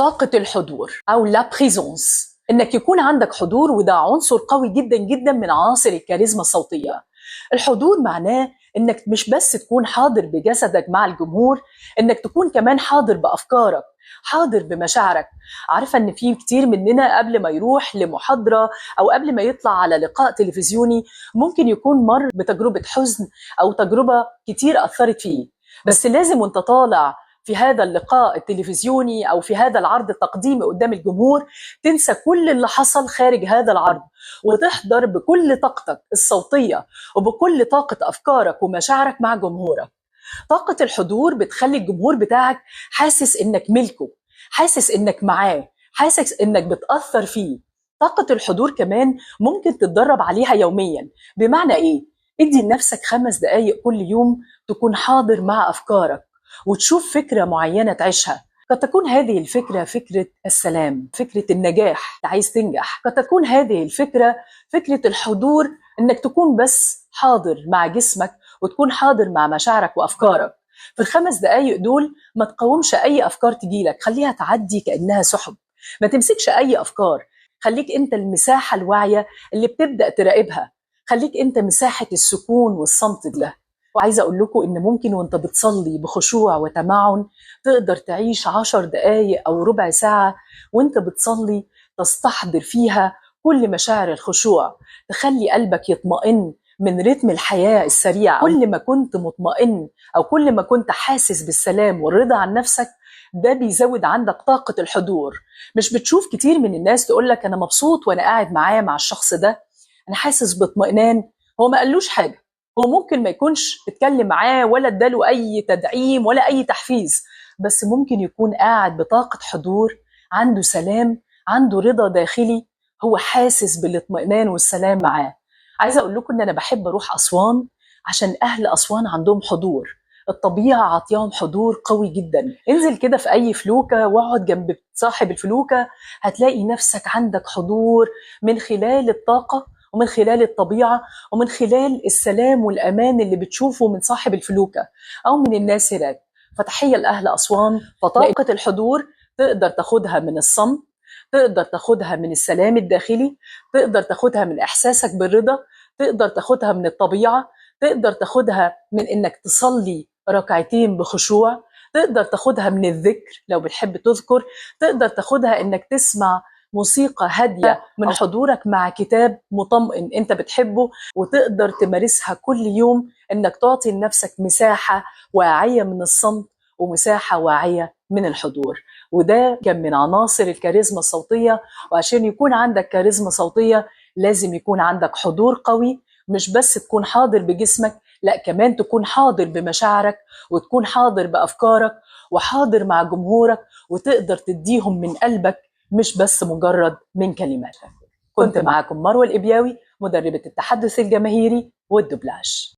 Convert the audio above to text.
طاقة الحضور أو لا بريزونس، إنك يكون عندك حضور، وده عنصر قوي جدا جدا من عناصر الكاريزما الصوتية. الحضور معناه إنك مش بس تكون حاضر بجسدك مع الجمهور، إنك تكون كمان حاضر بأفكارك، حاضر بمشاعرك. عارفة إن في كتير مننا قبل ما يروح لمحاضرة أو قبل ما يطلع على لقاء تلفزيوني ممكن يكون مر بتجربة حزن أو تجربة كتير أثرت فيه، بس لازم وانت طالع في هذا اللقاء التلفزيوني أو في هذا العرض التقديمي قدام الجمهور تنسى كل اللي حصل خارج هذا العرض، وتحضر بكل طاقتك الصوتية وبكل طاقة أفكارك ومشاعرك مع جمهورك. طاقة الحضور بتخلي الجمهور بتاعك حاسس إنك ملكه، حاسس إنك معاه، حاسس إنك بتأثر فيه. طاقة الحضور كمان ممكن تتدرب عليها يوميا. بمعنى إيه؟ ادي لنفسك 5 دقايق كل يوم تكون حاضر مع أفكارك وتشوف فكرة معينة تعيشها. قد تكون هذه الفكرة فكرة السلام، فكرة النجاح، عايز تنجح. قد تكون هذه الفكرة فكرة الحضور، إنك تكون بس حاضر مع جسمك وتكون حاضر مع مشاعرك وأفكارك. في ال5 دقايق دول ما تقاومش أي أفكار تجيلك، خليها تعدي كأنها سحب. ما تمسكش أي أفكار، خليك أنت المساحة الواعية اللي بتبدأ تراقبها. خليك أنت مساحة السكون والصمت ده. وعايزة أقول لكم إن ممكن وأنت بتصلي بخشوع وتمعن تقدر تعيش 10 دقايق أو ربع ساعة وأنت بتصلي تستحضر فيها كل مشاعر الخشوع، تخلي قلبك يطمئن من رتم الحياة السريع. كل ما كنت مطمئن أو كل ما كنت حاسس بالسلام والرضا عن نفسك، ده بيزود عندك طاقة الحضور. مش بتشوف كتير من الناس تقولك أنا مبسوط وأنا قاعد معاه مع الشخص ده، أنا حاسس باطمئنان. هو ما قالوش حاجة، هو ممكن ما يكونش اتكلم معاه ولا اداله أي تدعيم ولا أي تحفيز، بس ممكن يكون قاعد بطاقة حضور، عنده سلام، عنده رضا داخلي، هو حاسس بالاطمئنان والسلام معاه. عايزة أقول لكم إن أنا بحب أروح أسوان عشان أهل أسوان عندهم حضور. الطبيعة عطيهم حضور قوي جدا. انزل كده في أي فلوكة واقعد جنب صاحب الفلوكة، هتلاقي نفسك عندك حضور من خلال الطاقة ومن خلال الطبيعة ومن خلال السلام والأمان اللي بتشوفه من صاحب الفلوكة أو من الناس هناك. فتحية لأهل أسوان. فطاقة الحضور تقدر تاخدها من الصمت، تقدر تاخدها من السلام الداخلي، تقدر تاخدها من إحساسك بالرضا، تقدر تاخدها من الطبيعة، تقدر تاخدها من إنك تصلي ركعتين بخشوع، تقدر تاخدها من الذكر لو بتحب تذكر، تقدر تاخدها إنك تسمع موسيقى هادية من حضورك مع كتاب مطمئن انت بتحبه، وتقدر تمارسها كل يوم، انك تعطي لنفسك مساحة واعية من الصمت ومساحة واعية من الحضور. وده كان من عناصر الكاريزما الصوتية. وعشان يكون عندك كاريزما صوتية لازم يكون عندك حضور قوي، مش بس تكون حاضر بجسمك، لا كمان تكون حاضر بمشاعرك وتكون حاضر بأفكارك وحاضر مع جمهورك، وتقدر تديهم من قلبك مش بس مجرد من كلماتك. كنت معاكم مروة الإبياوي، مدربة التحدث الجماهيري والدبلاج.